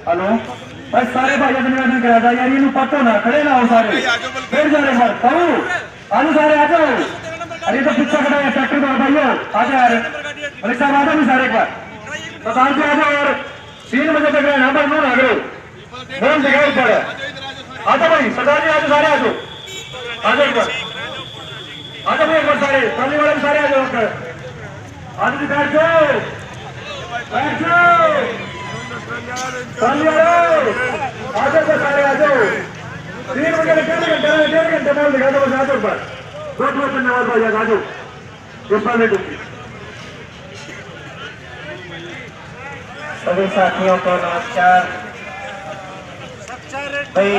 Hello बस सारे भाई निवेदन करा था यार, ये पतो ना खड़े ना हो सारे, फिर जा रहे सर कहू आज सारे आ जाओ। अरे तो पीछे खड़ा है ट्रैक्टर में भाइयों, आ जाओ यार अरे साहब आ जाओ सारे एक बार बता के आ जाओ यार, 3 बजे तक रहना पर नो ना करो फोन जगह ऊपर है। आ जाओ भाई सरदार जी, आ जाओ सारे, आ जाओ एक बार, आ जाओ एक बार सारे ट्रॉली वाले सारे आ जाओ ऊपर, आ जाओ बैठ जाओ बैठ जाओ ट्रॉली वाले आ जाओ सारे, आ जाओ 3 बजे डेढ़ घंटे बोल दिखा दो बस, आ जाओ ऊपर बहुत बहुत धन्यवाद भाई, आ जाओ ऊपर ले डूबी। सभी साथियों को नमस्कार भाई,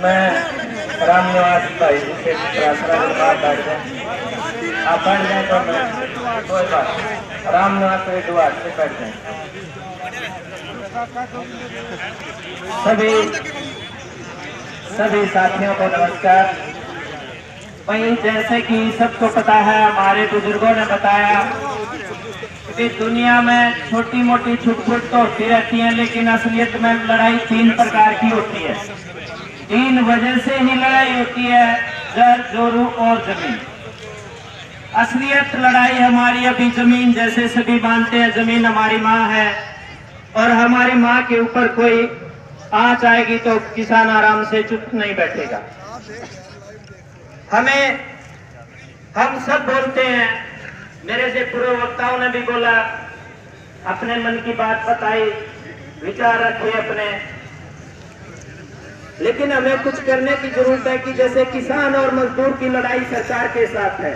मैं राम निवास भाई से बैठ जाए, आप बैठ जाए तो मैं कोई बात, राम निवास से दुआ से बैठ जाए। सभी साथियों को नमस्कार भाई। जैसे कि सबको पता है, हमारे बुजुर्गों ने बताया कि दुनिया में छोटी मोटी छुट-फुट तो होती रहती है, लेकिन असलियत में लड़ाई 3 प्रकार की होती है। 3 वजह से ही लड़ाई होती है, जर, जोरू और जमीन। असलियत लड़ाई हमारी अभी जमीन, जैसे सभी मानते हैं जमीन हमारी माँ है, और हमारी माँ के ऊपर कोई आँच आएगी तो किसान आराम से चुप नहीं बैठेगा। हम सब बोलते हैं, मेरे से पूर्व वक्ताओं ने भी बोला, अपने मन की बात बताई, विचार रखे अपने, लेकिन हमें कुछ करने की जरूरत है कि जैसे किसान और मजदूर की लड़ाई सरकार के साथ है,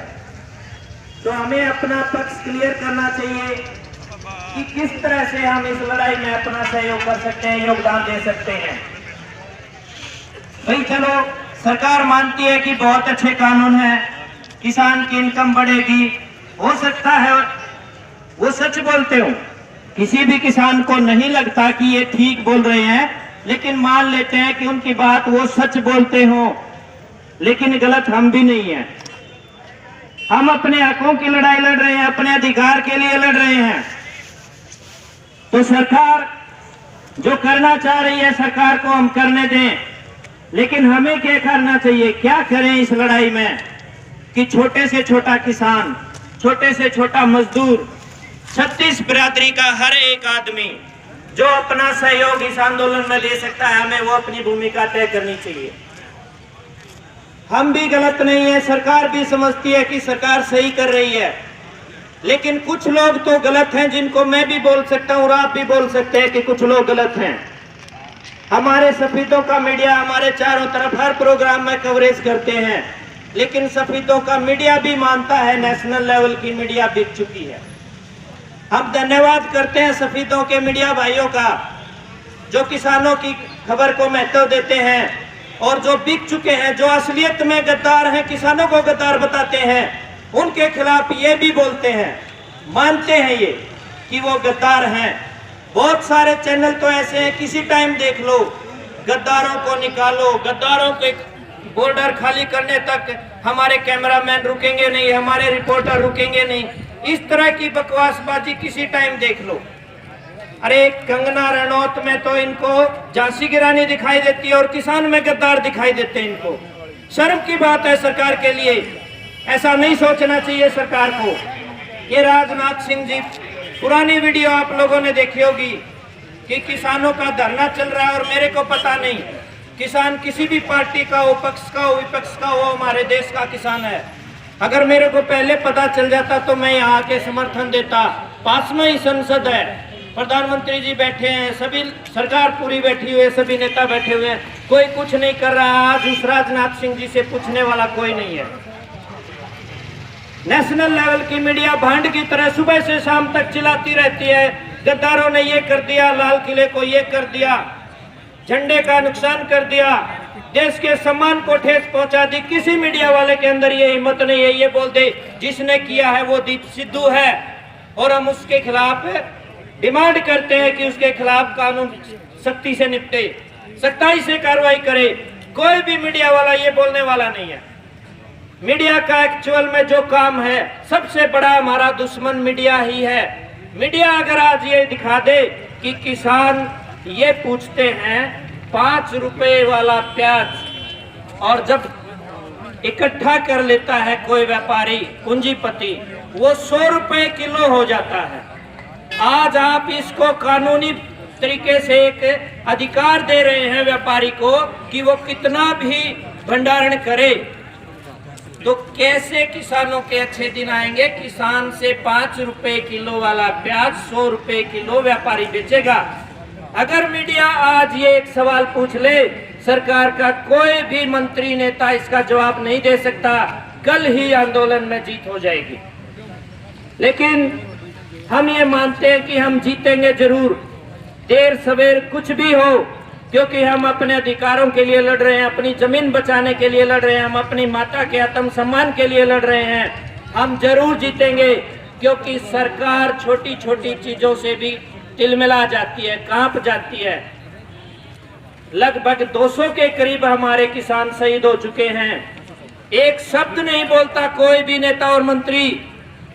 तो हमें अपना पक्ष क्लियर करना चाहिए कि किस तरह से हम इस लड़ाई में अपना सहयोग कर सकते हैं, योगदान दे सकते हैं। भाई चलो, सरकार मानती है कि बहुत अच्छे कानून है, किसान की इनकम बढ़ेगी, हो सकता है वो सच बोलते हो, किसी भी किसान को नहीं लगता कि ये ठीक बोल रहे हैं, लेकिन मान लेते हैं कि उनकी बात वो सच बोलते हो, लेकिन गलत हम भी नहीं है। हम अपने हकों की लड़ाई लड़ रहे हैं, अपने अधिकार के लिए लड़ रहे हैं। तो सरकार जो करना चाह रही है, सरकार को हम करने दें, लेकिन हमें क्या करना चाहिए, क्या करें इस लड़ाई में कि छोटे से छोटा किसान, छोटे से छोटा मजदूर, 36 बिरादरी का हर एक आदमी जो अपना सहयोग इस आंदोलन में दे सकता है, हमें वो अपनी भूमिका तय करनी चाहिए। हम भी गलत नहीं है, सरकार भी समझती है कि सरकार सही कर रही है, लेकिन कुछ लोग तो गलत हैं, जिनको मैं भी बोल सकता हूँ और आप भी बोल सकते हैं कि कुछ लोग गलत हैं। हमारे सफेदों का मीडिया हमारे चारों तरफ हर प्रोग्राम में कवरेज करते हैं, लेकिन सफेदों का मीडिया भी मानता है नेशनल लेवल की मीडिया बिक चुकी है। हम धन्यवाद करते हैं सफेदों के मीडिया भाइयों का, जो किसानों की खबर को महत्व देते हैं, और जो बिक चुके हैं, जो असलियत में गद्दार हैं, किसानों को गद्दार बताते हैं, उनके खिलाफ ये भी बोलते हैं, मानते हैं ये कि वो गद्दार हैं। बहुत सारे चैनल तो ऐसे हैं, किसी टाइम देख लो, गद्दारों को निकालो, गद्दारों के बॉर्डर खाली करने तक हमारे कैमरामैन रुकेंगे नहीं, हमारे रिपोर्टर रुकेंगे नहीं, इस तरह की बकवासबाजी किसी टाइम देख लो। अरे कंगना रनौत में तो इनको झांसी की रानी दिखाई देती है और किसान में गद्दार दिखाई देते हैं। इनको शर्म की बात है सरकार के लिए, ऐसा नहीं सोचना चाहिए सरकार को। ये राजनाथ सिंह जी, पुरानी वीडियो आप लोगों ने देखी होगी कि किसानों का धरना चल रहा है, और मेरे को पता नहीं किसान किसी भी पार्टी का हो, पक्ष का हो, विपक्ष का हो, हमारे देश का किसान है। अगर मेरे को पहले पता चल जाता तो मैं यहाँ के समर्थन देता। पास में ही संसद है, प्रधानमंत्री जी बैठे हैं, सभी सरकार पूरी बैठी हुई है, सभी नेता बैठे हुए हैं, कोई कुछ नहीं कर रहा। आज उस राजनाथ सिंह जी से पूछने वाला कोई नहीं है। नेशनल लेवल की मीडिया भांड की तरह सुबह से शाम तक चिल्लाती रहती है, गद्दारों ने ये कर दिया, लाल किले को ये कर दिया, झंडे का नुकसान कर दिया, देश के सम्मान को ठेस पहुंचा दी। किसी मीडिया वाले के अंदर ये हिम्मत नहीं है ये बोल दे जिसने किया है वो दीप सिद्धू है, और हम उसके खिलाफ डिमांड करते हैं कि उसके खिलाफ कानून सख्ती से निपटे, सख्ताई से कार्रवाई करे। कोई भी मीडिया वाला ये बोलने वाला नहीं है। मीडिया का एक्चुअल में जो काम है, सबसे बड़ा हमारा दुश्मन मीडिया ही है। मीडिया अगर आज ये दिखा दे कि किसान ये पूछते हैं 5 रुपए वाला प्याज, और जब इकट्ठा कर लेता है कोई व्यापारी पूंजीपति, वो 100 रुपए किलो हो जाता है। आज आप इसको कानूनी तरीके से एक अधिकार दे रहे हैं व्यापारी को कि वो कितना भी भंडारण करे, तो कैसे किसानों के अच्छे दिन आएंगे? किसान से 5 रुपए किलो वाला प्याज 100 रुपए किलो व्यापारी बेचेगा। अगर मीडिया आज ये एक सवाल पूछ ले, सरकार का कोई भी मंत्री नेता इसका जवाब नहीं दे सकता, कल ही आंदोलन में जीत हो जाएगी। लेकिन हम ये मानते हैं कि हम जीतेंगे जरूर, देर सवेर कुछ भी हो, क्योंकि हम अपने अधिकारों के लिए लड़ रहे हैं, अपनी जमीन बचाने के लिए लड़ रहे हैं, हम अपनी माता के आत्म सम्मान के लिए लड़ रहे हैं। हम जरूर जीतेंगे, क्योंकि सरकार छोटी छोटी चीजों से भी तिलमिला जाती है, कांप जाती है। लगभग 200 के करीब हमारे किसान शहीद हो चुके हैं। एक शब्द नहीं बोलता कोई भी नेता और मंत्री,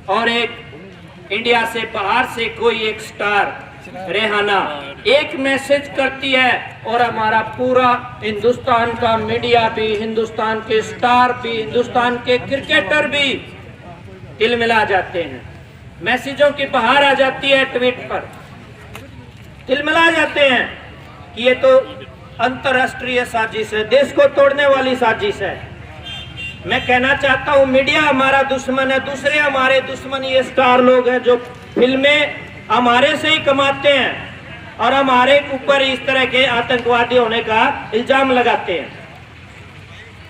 और एक इंडिया से बाहर से कोई एक स्टार रेहाना एक मैसेज करती है, और हमारा पूरा हिंदुस्तान का मीडिया भी, हिंदुस्तान के स्टार भी, हिंदुस्तान के क्रिकेटर भी तिलमिला जाते हैं। मैसेजों की बहार आ जाती है, ट्वीट पर तिलमिला जाते हैं कि ये तो अंतरराष्ट्रीय साजिश है, देश को तोड़ने वाली साजिश है। मैं कहना चाहता हूँ, मीडिया हमारा दुश्मन है, दूसरे हमारे दुश्मन ये स्टार लोग हैं जो फिल्में हमारे से ही कमाते हैं और हमारे ऊपर इस तरह के आतंकवादी होने का इल्जाम लगाते हैं।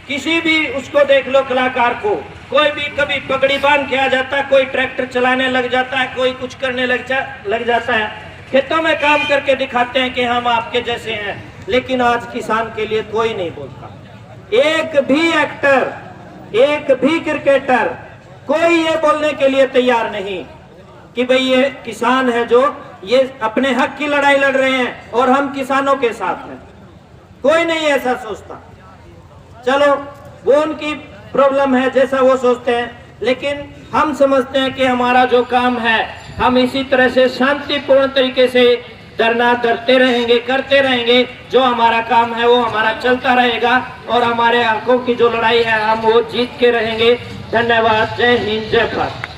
किसी भी उसको देख लो, कलाकार को कोई भी कभी पगड़ी बांध के आ जाता है, कोई ट्रैक्टर चलाने लग जाता है, कोई कुछ करने लग जाता है, खेतों में काम करके दिखाते हैं कि हम आपके जैसे हैं। लेकिन आज किसान के लिए कोई नहीं बोलता। एक भी एक्टर, एक भी क्रिकेटर, कोई ये बोलने के लिए तैयार नहीं कि भाई ये किसान है जो ये अपने हक की लड़ाई लड़ रहे हैं और हम किसानों के साथ हैं। कोई नहीं ऐसा सोचता। चलो वो उनकी प्रॉब्लम है, जैसा वो सोचते हैं, लेकिन हम समझते हैं कि हमारा जो काम है हम इसी तरह से शांतिपूर्ण तरीके से डरते रहेंगे, करते रहेंगे। जो हमारा काम है वो हमारा चलता रहेगा और हमारे हकों की जो लड़ाई है हम वो जीत के रहेंगे। धन्यवाद। जय हिंद, जय भारत।